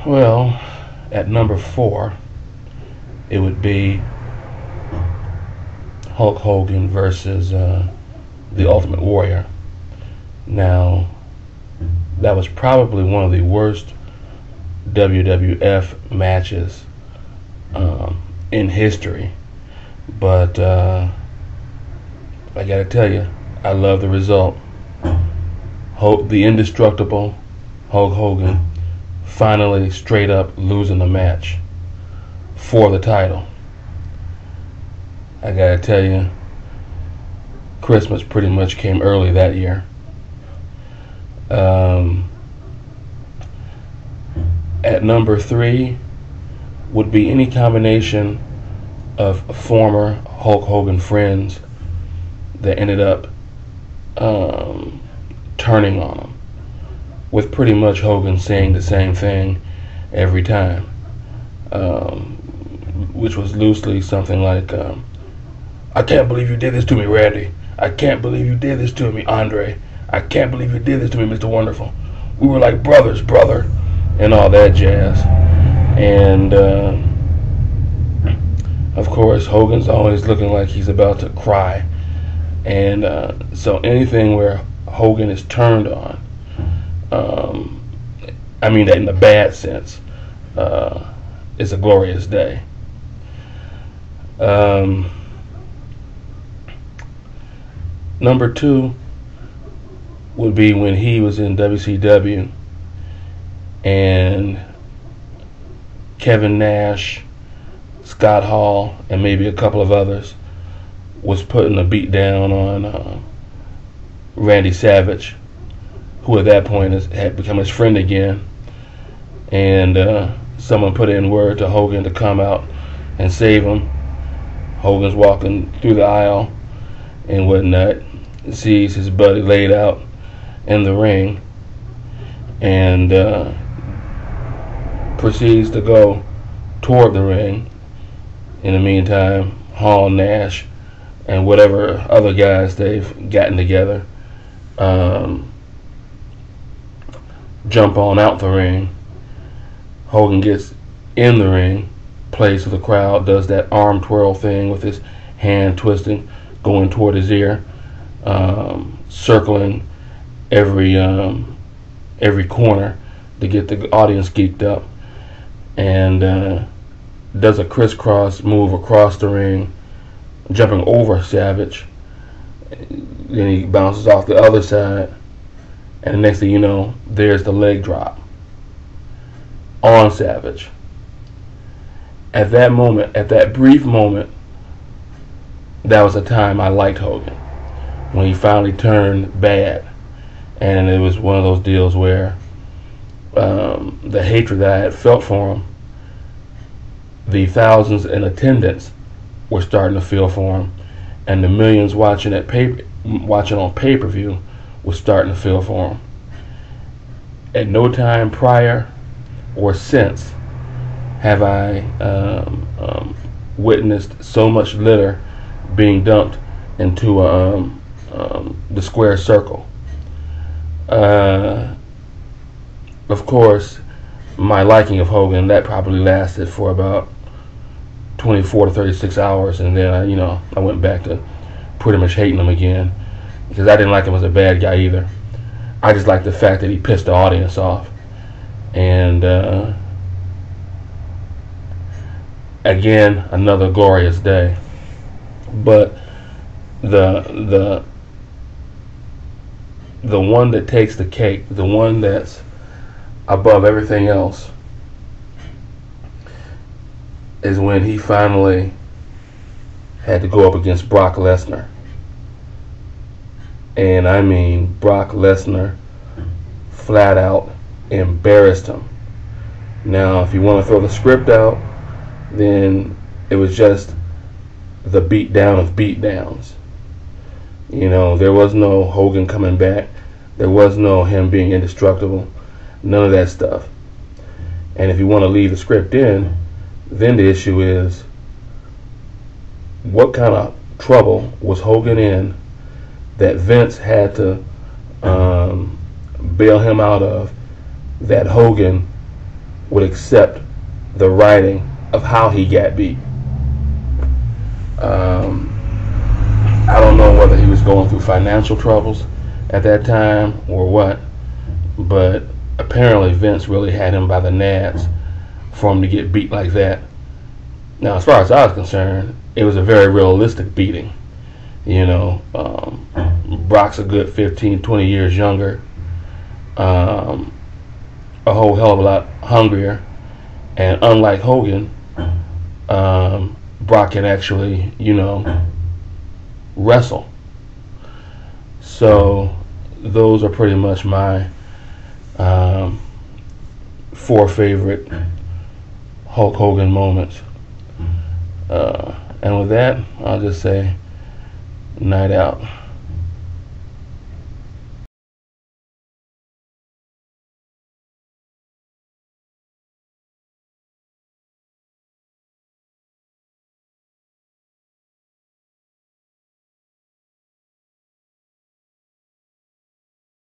Well, at number 4, it would be Hulk Hogan versus the Ultimate Warrior. Now, that was probably one of the worst WWF matches in history. But I gotta tell you, I love the result. The indestructible Hulk Hogan finally straight up losing the match for the title. I gotta tell you, Christmas pretty much came early that year. At number 3 would be any combination of former Hulk Hogan friends that ended up turning on him, with pretty much Hogan saying the same thing every time, which was loosely something like, I can't believe you did this to me, Randy. I can't believe you did this to me, Andre. I can't believe you did this to me, Mr. Wonderful. We were like brothers, brother, and all that jazz. And of course, Hogan's always looking like he's about to cry. And so anything where Hogan is turned on, I mean that in the bad sense, it's a glorious day. Number 2 would be when he was in WCW and Kevin Nash, Scott Hall, and maybe a couple of others was putting a beat down on Randy Savage, who at that point had become his friend again. And someone put in word to Hogan to come out and save him. Hogan's walking through the aisle and whatnot, sees his buddy laid out in the ring, and proceeds to go toward the ring. In the meantime, Hall, Nash, and whatever other guys they've gotten together jump on out the ring. Hogan gets in the ring, plays to the crowd, does that arm twirl thing with his hand twisting, going toward his ear, circling every corner to get the audience geeked up, and does a crisscross move across the ring, jumping over Savage. Then he bounces off the other side, and the next thing you know, there's the leg drop on Savage. At that moment, at that brief moment, that was the time I liked Hogan, when he finally turned bad. And it was one of those deals where the hatred that I had felt for him, the thousands in attendance were starting to feel for him, and the millions watching on pay-per-view was starting to feel for him. At no time prior or since have I witnessed so much litter being dumped into the square circle. Of course, my liking of Hogan, that probably lasted for about 24 to 36 hours, and then I went back to pretty much hating him again, because I didn't like him as a bad guy either. I just liked the fact that he pissed the audience off. And again, another glorious day. But the one that takes the cake, the one that's above everything else, is when he finally had to go up against Brock Lesnar. And I mean, Brock Lesnar flat out embarrassed him. Now, if you want to throw the script out, then it was just the beatdown of beatdowns. There was no Hogan coming back. There was no him being indestructible. None of that stuff. And if you want to leave the script in, then the issue is, what kind of trouble was Hogan in that Vince had to bail him out of, that Hogan would accept the writing of how he got beat. I don't know whether he was going through financial troubles at that time or what, but apparently Vince really had him by the nads for him to get beat like that. Now, as far as I was concerned, it was a very realistic beating. Brock's a good 15, 20 years younger, a whole hell of a lot hungrier, and unlike Hogan, Brock can actually, wrestle. So those are pretty much my 4 favorite Hulk Hogan moments. And with that, I'll just say, night out.